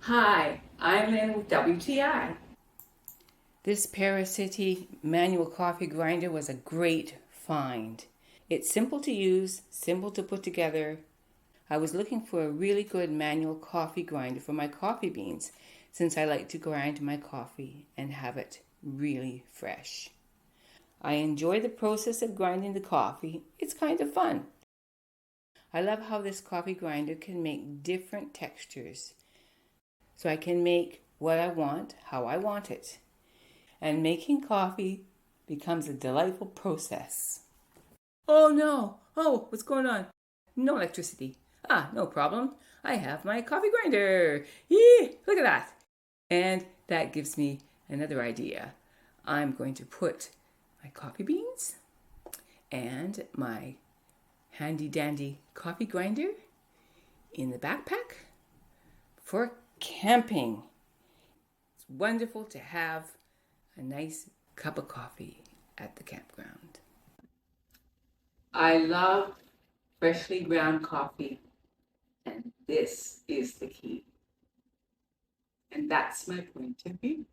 Hi, I'm Lynn with WTI. This PARACITY manual coffee grinder was a great find. It's simple to use, simple to put together. I was looking for a really good manual coffee grinder for my coffee beans since I like to grind my coffee and have it really fresh. I enjoy the process of grinding the coffee. It's kind of fun. I love how this coffee grinder can make different textures, so I can make what I want, how I want it. And making coffee becomes a delightful process. Oh no! Oh, what's going on? No electricity. No problem. I have my coffee grinder. Yee! Look at that. And that gives me another idea. I'm going to put my coffee beans and my handy dandy coffee grinder in the backpack for camping. It's wonderful to have a nice cup of coffee at the campground. I love freshly ground coffee, and this is the key. And that's my point of view.